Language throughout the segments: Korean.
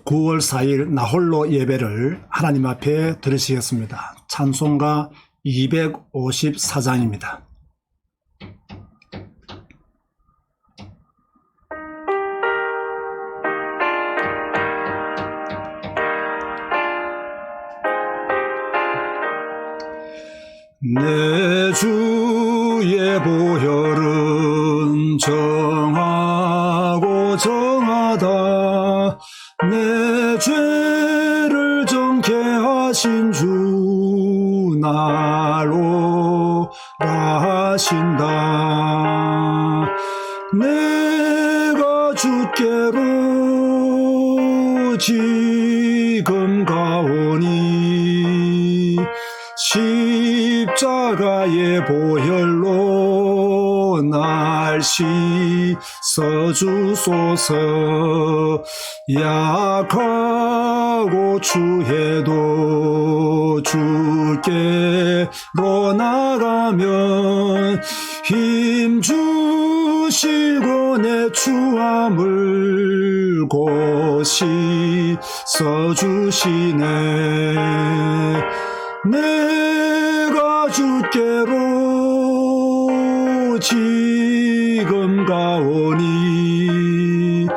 9월 4일 나홀로 예배를 하나님 앞에 드리시겠습니다. 찬송가 254장입니다. 내 주의 보혈은 정하고 정하다. 내 죄를 정케 하신 주 나로 하신다. 내가 주께로 지금 가오니 십자가의 보혈로 날 씻어주소서. 약하고 추해도 주께로 나가면 힘주시고 내 추함을 씻어주시네. 내가 주께로 지금 가오니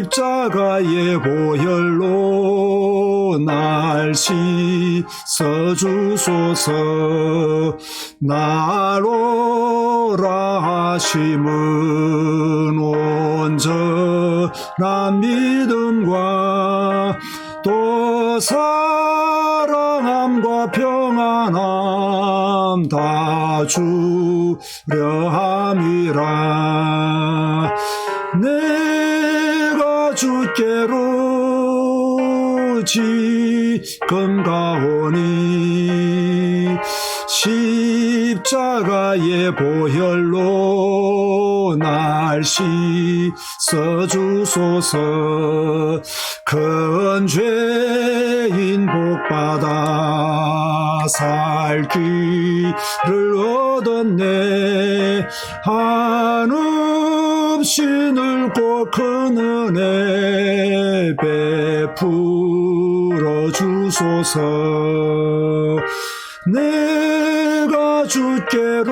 십자가의 보혈로 날 씻어주소서. 나로라 하심은 온전한 믿음과 또 사랑함과 평안함 다 주려 함이라. 내가 주께로 지금 가오니 십자가의 보혈로 날 씻어주소서. 큰 죄인 복받아 살 길을 얻었네. 한없이 넓고 큰 은혜 베풀어 주소서. 내가 주께로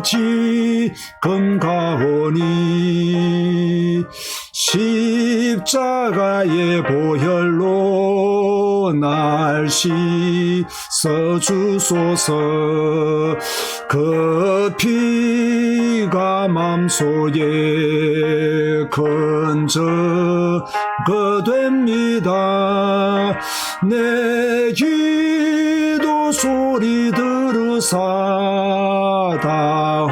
지금 가오니 십자가의 보혈로 날 씻어주소서. 그 피가 맘속에 근저거됩니다. 내 기도 소리 들으사 다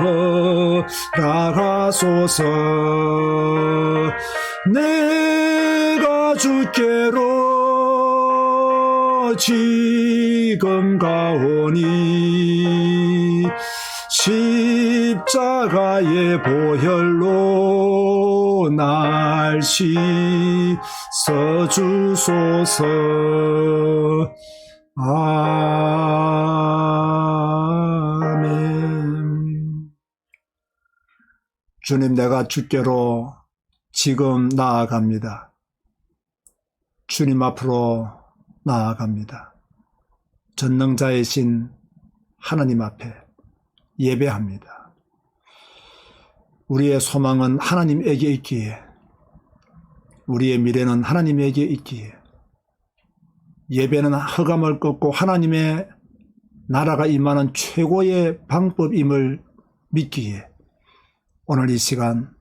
허락하소서. 내가 주께로 지금 가오니 십자가의 보혈로 날 씻어주소서. 아멘. 주님, 내가 주께로 지금 나아갑니다. 주님 앞으로 나아갑니다. 전능자이신 하나님 앞에 예배합니다. 우리의 소망은 하나님에게 있기에, 우리의 미래는 하나님에게 있기에, 예배는 흑암을 꺾고 하나님의 나라가 임하는 최고의 방법임을 믿기에 오늘 이 시간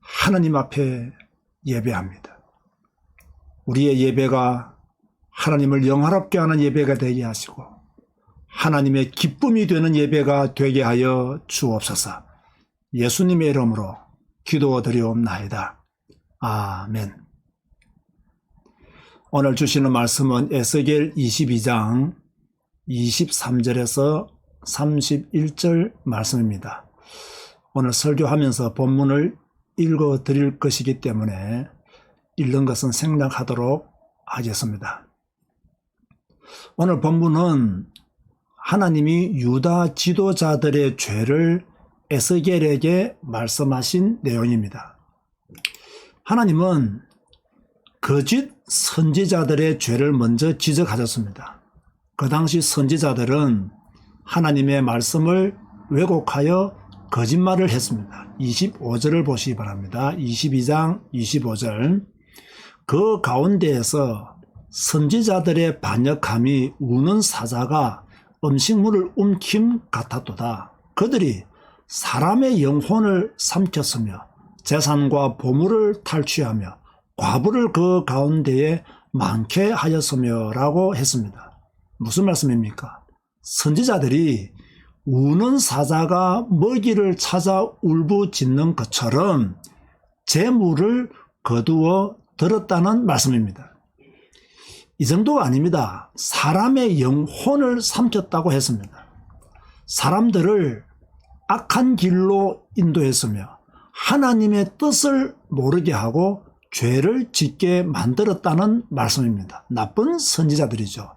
하나님 앞에 예배합니다. 우리의 예배가 하나님을 영화롭게 하는 예배가 되게 하시고 하나님의 기쁨이 되는 예배가 되게 하여 주옵소서. 예수님의 이름으로 기도드리옵나이다. 아멘. 오늘 주시는 말씀은 에스겔 22장 23절에서 31절 말씀입니다. 오늘 설교하면서 본문을 읽어 드릴 것이기 때문에 읽는 것은 생략하도록 하겠습니다. 오늘 본문은 하나님이 유다 지도자들의 죄를 에스겔에게 말씀하신 내용입니다. 하나님은 거짓 선지자들의 죄를 먼저 지적하셨습니다. 그 당시 선지자들은 하나님의 말씀을 왜곡하여 거짓말을 했습니다. 25절을 보시기 바랍니다. 22장 25절. 그 가운데에서 선지자들의 반역함이 우는 사자가 음식물을 움킴 같았도다. 그들이 사람의 영혼을 삼켰으며 재산과 보물을 탈취하며 과부를 그 가운데에 많게 하였으며 라고 했습니다. 무슨 말씀입니까? 선지자들이 우는 사자가 먹이를 찾아 울부짖는 것처럼 재물을 거두어 들었다는 말씀입니다. 이 정도가 아닙니다. 사람의 영혼을 삼켰다고 했습니다. 사람들을 악한 길로 인도했으며 하나님의 뜻을 모르게 하고 죄를 짓게 만들었다는 말씀입니다. 나쁜 선지자들이죠.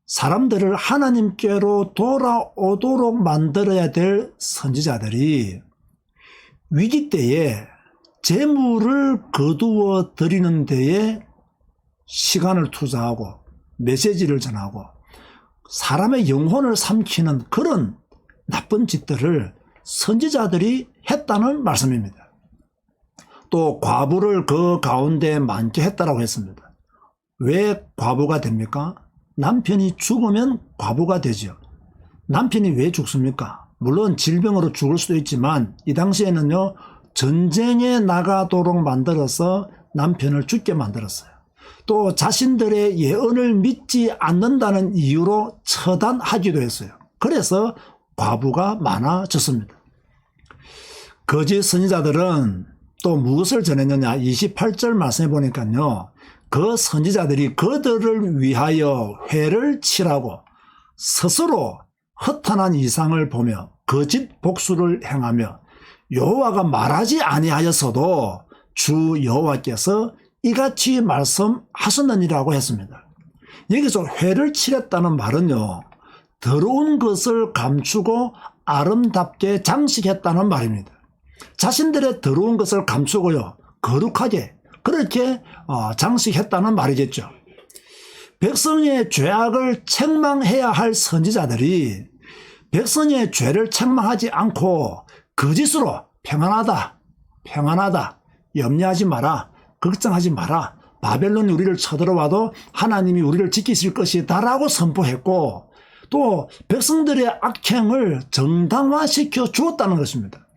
사람들을 하나님께로 돌아오도록 만들어야 될 선지자들이 위기 때에 재물을 거두어 드리는 데에 시간을 투자하고 메시지를 전하고 사람의 영혼을 삼키는 그런 나쁜 짓들을 선지자들이 했다는 말씀입니다. 또 과부를 그 가운데 많게 했다라고 했습니다. 왜 과부가 됩니까? 남편이 죽으면 과부가 되죠. 남편이 왜 죽습니까? 물론 질병으로 죽을 수도 있지만 이 당시에는요, 전쟁에 나가도록 만들어서 남편을 죽게 만들었어요. 또 자신들의 예언을 믿지 않는다는 이유로 처단하기도 했어요. 그래서 과부가 많아졌습니다. 거짓 선지자들은 또 무엇을 전했느냐? 28절 말씀해 보니까요, 그 선지자들이 그들을 위하여 회를 치라고 스스로 허탄한 이상을 보며 거짓 복수를 행하며 여호와가 말하지 아니하였어도 주 여호와께서 이같이 말씀하셨느니라고 했습니다. 여기서 회를 치랬다는 말은요, 더러운 것을 감추고 아름답게 장식했다는 말입니다. 자신들의 더러운 것을 감추고요, 거룩하게 그렇게 장식했다는 말이겠죠. 백성의 죄악을 책망해야 할 선지자들이 백성의 죄를 책망하지 않고 거짓으로 평안하다, 평안하다, 염려하지 마라, 걱정하지 마라, 바벨론이 우리를 쳐들어와도 하나님이 우리를 지키실 것이다 라고 선포했고, 또 백성들의 악행을 정당화시켜 주었다는 것입니다.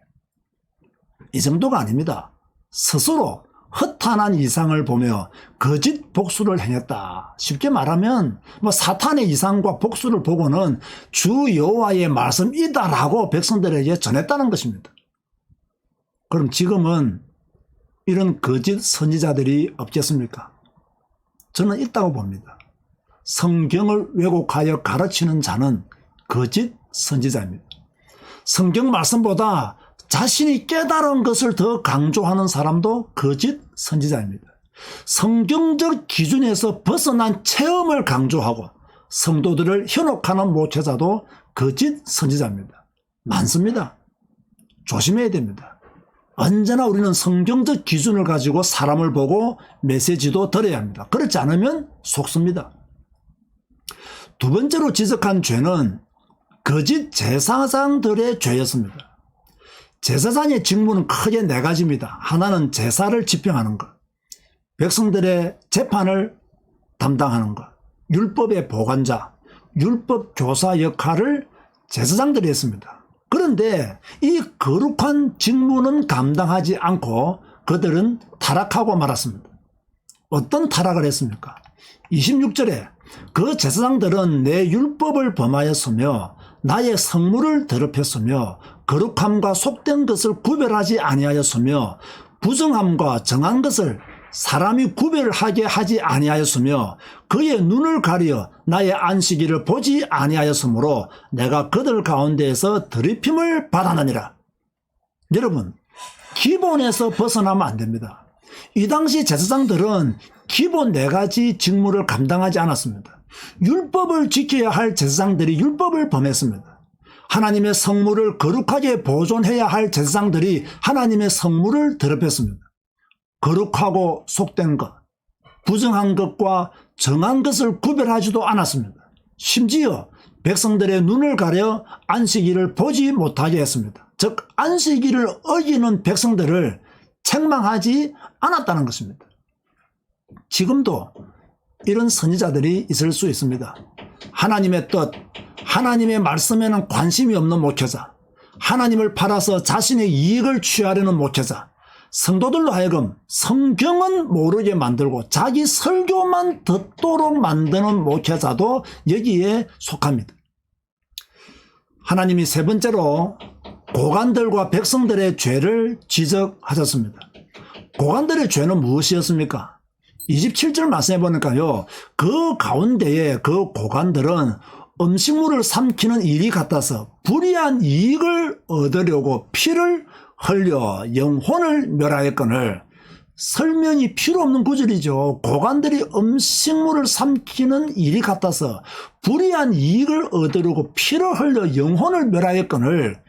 이 정도가 아닙니다. 스스로 허탄한 이상을 보며 거짓 복수를 행했다. 쉽게 말하면 사탄의 이상과 복수를 보고는 주 여호와의 말씀이다라고 백성들에게 전했다는 것입니다. 그럼 지금은 이런 거짓 선지자들이 없겠습니까? 저는 있다고 봅니다. 성경을 왜곡하여 가르치는 자는 거짓 선지자입니다. 성경 말씀보다 자신이 깨달은 것을 더 강조하는 사람도 거짓 선지자입니다. 성경적 기준에서 벗어난 체험을 강조하고 성도들을 현혹하는 목회자도 거짓 선지자입니다. 많습니다. 조심해야 됩니다. 언제나 우리는 성경적 기준을 가지고 사람을 보고 메시지도 들어야 합니다. 그렇지 않으면 속습니다. 두 번째로 지적한 죄는 거짓 제사장들의 죄였습니다. 제사장의 직무는 크게 네 가지입니다. 하나는 제사를 집행하는 것, 백성들의 재판을 담당하는 것, 율법의 보관자, 율법 교사 역할을 제사장들이 했습니다. 그런데 이 거룩한 직무는 감당하지 않고 그들은 타락하고 말았습니다. 어떤 타락을 했습니까? 26절에 그 제사장들은 내 율법을 범하였으며 나의 성물을 더럽혔으며 거룩함과 속된 것을 구별하지 아니하였으며 부정함과 정한 것을 사람이 구별하게 하지 아니하였으며 그의 눈을 가려 나의 안식일을 보지 아니하였으므로 내가 그들 가운데에서 더럽힘을 받았느니라. 여러분, 기본에서 벗어나면 안 됩니다. 이 당시 제사장들은 기본 네 가지 직무를 감당하지 않았습니다. 율법을 지켜야 할 제사장들이 율법을 범했습니다. 하나님의 성물을 거룩하게 보존해야 할 제사장들이 하나님의 성물을 더럽혔습니다. 거룩하고 속된 것, 부정한 것과 정한 것을 구별하지도 않았습니다. 심지어 백성들의 눈을 가려 안식일을 보지 못하게 했습니다. 즉 안식일을 어기는 백성들을 책망하지 않았다는 것입니다. 지금도 이런 선지자들이 있을 수 있습니다. 하나님의 뜻, 하나님의 말씀에는 관심이 없는 목회자, 하나님을 팔아서 자신의 이익을 취하려는 목회자, 성도들로 하여금 성경은 모르게 만들고 자기 설교만 듣도록 만드는 목회자도 여기에 속합니다. 하나님이 세 번째로 고관들과 백성들의 죄를 지적하셨습니다. 고관들의 죄는 무엇이었습니까? 27절 말씀해 보니까요, 그 가운데에 그 고관들은 음식물을 삼키는 일이 같아서 불의한 이익을 얻으려고 피를 흘려 영혼을 멸하였거늘. 설명이 필요 없는 구절이죠. 고관들이 음식물을 삼키는 일이 같아서 불의한 이익을 얻으려고 피를 흘려 영혼을 멸하였거늘.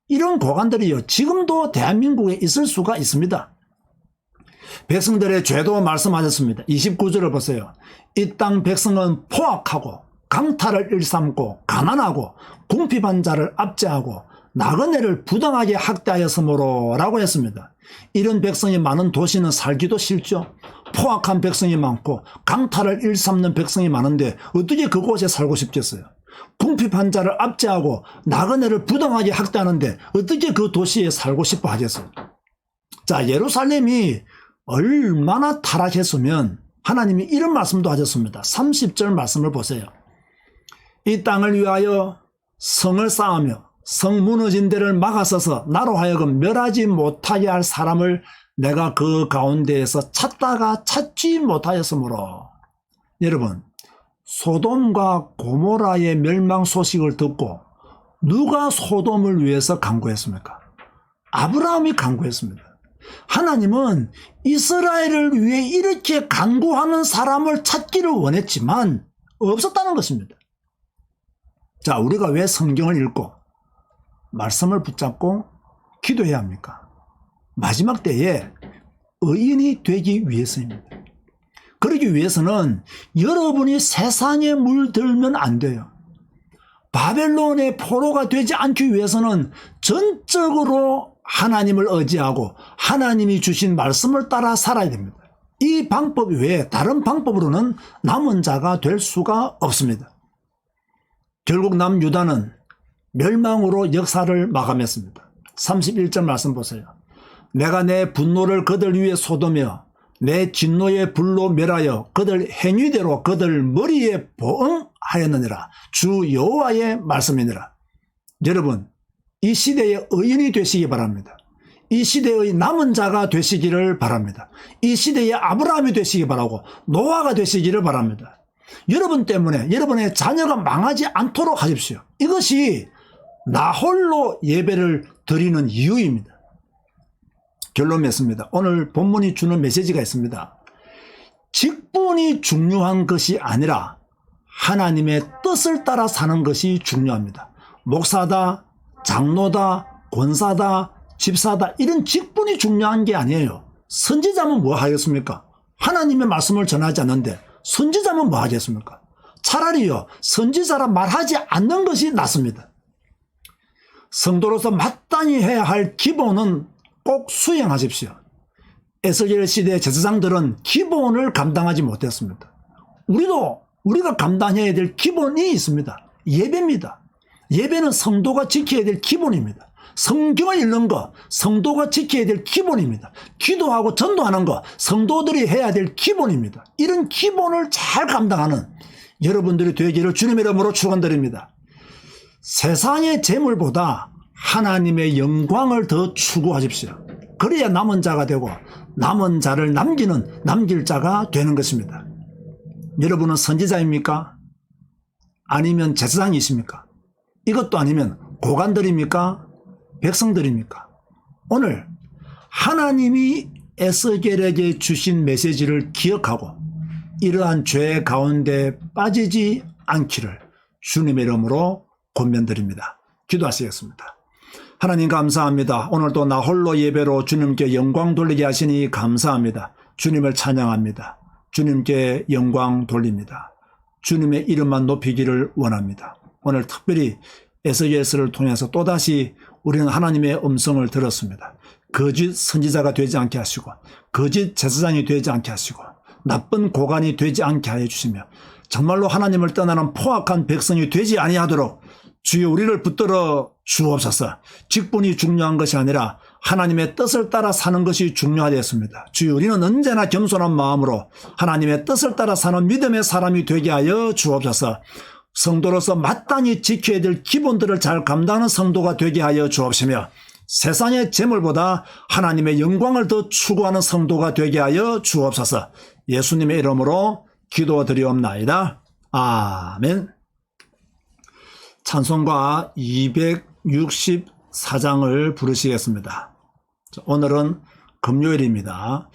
이런 고관들이요, 지금도 대한민국에 있을 수가 있습니다. 백성들의 죄도 말씀하셨습니다. 29절을 보세요. 이 땅 백성은 포악하고 강탈을 일삼고 가난하고 궁핍한 자를 압제하고 나그네를 부당하게 학대하였으므로 라고 했습니다. 이런 백성이 많은 도시는 살기도 싫죠. 포악한 백성이 많고 강탈을 일삼는 백성이 많은데 어떻게 그곳에 살고 싶겠어요. 궁핍한 자를 압제하고 나그네를 부당하게 학대하는데 어떻게 그 도시에 살고 싶어 하겠어요. 자, 예루살렘이 얼마나 타락했으면 하나님이 이런 말씀도 하셨습니다. 30절 말씀을 보세요. 이 땅을 위하여 성을 쌓으며 성 무너진 데를 막아서서 나로 하여금 멸하지 못하게 할 사람을 내가 그 가운데에서 찾다가 찾지 못하였으므로. 여러분, 소돔과 고모라의 멸망 소식을 듣고 누가 소돔을 위해서 간구했습니까? 아브라함이 간구했습니다. 하나님은 이스라엘을 위해 이렇게 간구하는 사람을 찾기를 원했지만 없었다는 것입니다. 자, 우리가 왜 성경을 읽고 말씀을 붙잡고 기도해야 합니까? 마지막 때에 의인이 되기 위해서입니다. 그러기 위해서는 여러분이 세상에 물들면 안 돼요. 바벨론의 포로가 되지 않기 위해서는 전적으로 하나님을 의지하고 하나님이 주신 말씀을 따라 살아야 됩니다. 이 방법 외에 다른 방법으로는 남은 자가 될 수가 없습니다. 결국 남유다는 멸망으로 역사를 마감했습니다. 31절 말씀 보세요. 내가 내 분노를 그들 위에 쏟으며 내 진노의 불로 멸하여 그들 행위대로 그들 머리에 보응하였느니라. 주 여호와의 말씀이니라. 여러분, 이 시대의 의인이 되시기 바랍니다. 이 시대의 남은 자가 되시기를 바랍니다. 이 시대의 아브라함이 되시기 바라고 노아가 되시기를 바랍니다. 여러분 때문에 여러분의 자녀가 망하지 않도록 하십시오. 이것이 나 홀로 예배를 드리는 이유입니다. 결론 맺습니다. 오늘 본문이 주는 메시지가 있습니다. 직분이 중요한 것이 아니라 하나님의 뜻을 따라 사는 것이 중요합니다. 목사다, 장로다, 권사다, 집사다, 이런 직분이 중요한 게 아니에요. 선지자면 뭐 하겠습니까? 하나님의 말씀을 전하지 않는데 선지자면 뭐 하겠습니까? 차라리요, 선지자라 말하지 않는 것이 낫습니다. 성도로서 마땅히 해야 할 기본은 꼭 수행하십시오. 에스겔 시대 제사장들은 기본을 감당하지 못했습니다. 우리가 감당해야 될 기본이 있습니다. 예배입니다. 예배는 성도가 지켜야 될 기본입니다. 성경을 읽는 거 성도가 지켜야 될 기본입니다. 기도하고 전도하는 거 성도들이 해야 될 기본입니다. 이런 기본을 잘 감당하는 여러분들이 되기를 주님의 이름으로 축원드립니다. 세상의 재물보다 하나님의 영광을 더 추구하십시오. 그래야 남은 자가 되고 남은 자를 남길 자가 되는 것입니다. 여러분은 선지자입니까? 아니면 제사장이십니까? 이것도 아니면 고관들입니까? 백성들입니까? 오늘 하나님이 에스겔에게 주신 메시지를 기억하고 이러한 죄 가운데 빠지지 않기를 주님의 이름으로 권면드립니다. 기도하시겠습니다. 하나님 감사합니다. 오늘도 나 홀로 예배로 주님께 영광 돌리게 하시니 감사합니다. 주님을 찬양합니다. 주님께 영광 돌립니다. 주님의 이름만 높이기를 원합니다. 오늘 특별히 SES를 통해서 또다시 우리는 하나님의 음성을 들었습니다. 거짓 선지자가 되지 않게 하시고 거짓 제사장이 되지 않게 하시고 나쁜 고관이 되지 않게 하여 주시며 정말로 하나님을 떠나는 포악한 백성이 되지 아니하도록 주여 우리를 붙들어 주옵소서. 직분이 중요한 것이 아니라 하나님의 뜻을 따라 사는 것이 중요하겠습니다. 주여 우리는 언제나 겸손한 마음으로 하나님의 뜻을 따라 사는 믿음의 사람이 되게 하여 주옵소서. 성도로서 마땅히 지켜야 될 기본들을 잘 감당하는 성도가 되게 하여 주옵시며 세상의 재물보다 하나님의 영광을 더 추구하는 성도가 되게 하여 주옵소서. 예수님의 이름으로 기도드리옵나이다. 아멘. 찬송가 264장을 부르시겠습니다. 오늘은 금요일입니다.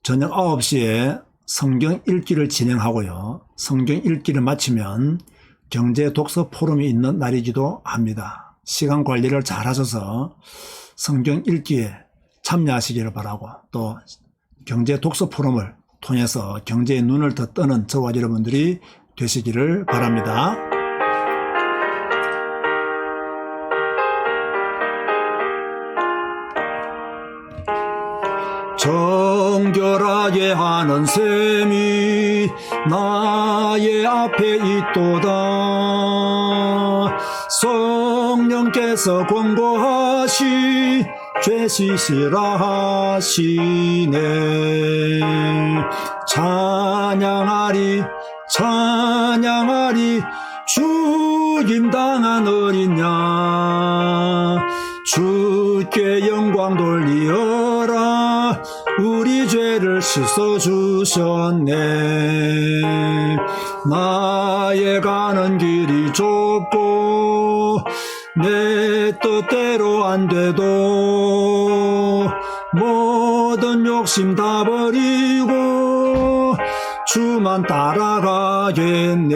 저녁 9시에 성경 읽기를 진행하고요. 성경 읽기를 마치면 경제 독서 포럼이 있는 날이기도 합니다. 시간 관리를 잘 하셔서 성경 읽기에 참여하시기를 바라고 또 경제 독서 포럼을 통해서 경제의 눈을 더 뜨는 저와 여러분들이 되시기를 바랍니다. 정결하게 하는 셈이 나의 앞에 있도다. 성령께서 권고하시 죄 씻으라 하시네. 찬양하리 찬양하리 죽임 당한 어린 양 주께 영광 돌리어라. 우리 죄를 씻어주셨네. 나의 가는 길이 좁고 내 뜻대로 안 돼도 모든 욕심 다 버리고 주만 따라가겠네.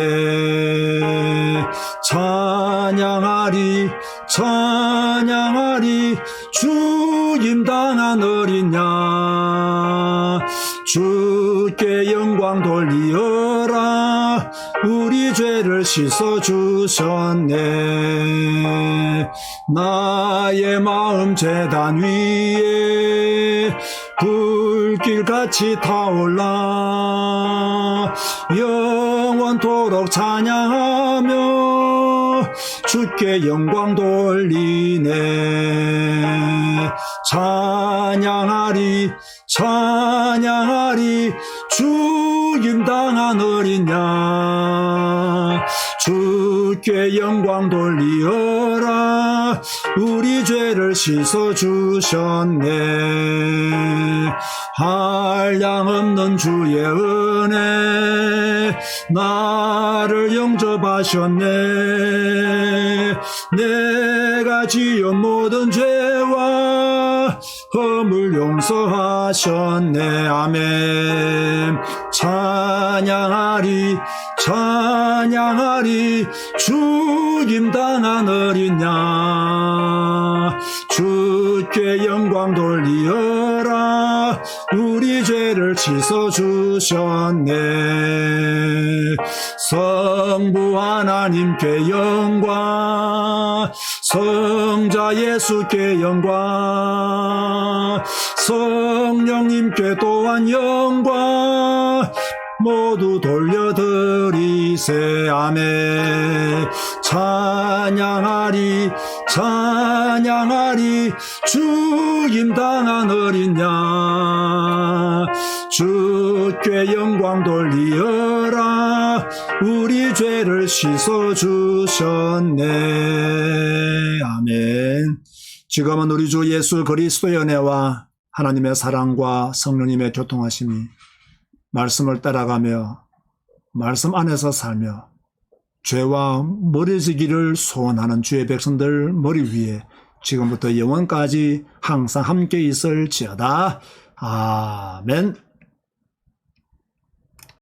찬양하리 찬양하리 죽임 당한 어린 양 주께 영광 돌리어라. 우리 죄를 씻어주셨네. 나의 마음 제단 위에 불길같이 타올라 영원토록 찬양하며 주께 영광 돌리네. 찬양하리 찬양하리 죽임 당한 어린 양 주께 영광 돌리어라. 우리 죄를 씻어주셨네. 한량없는 주의 은혜 나를 영접하셨네. 내가 지은 모든 죄와 허물 용서하셨네. 아멘. 찬양하리 찬양하리 죽임 당한 어린 양 주께 영광 돌리어라. 우리 죄를 씻어주셨네. 성부 하나님께 영광 성자 예수께 영광 성령님께 또한 영광 모두 돌려드리세. 아멘. 찬양하리 찬양하리 죽임 당한 어린 양 주께 영광 돌리어라. 우리 죄를 씻어주셨네. 아멘. 지금은 우리 주 예수 그리스도의 은혜와 하나님의 사랑과 성령님의 교통하심이 말씀을 따라가며 말씀 안에서 살며 죄와 멀어지기를 소원하는 주의 백성들 머리 위에 지금부터 영원까지 항상 함께 있을지어다. 아멘.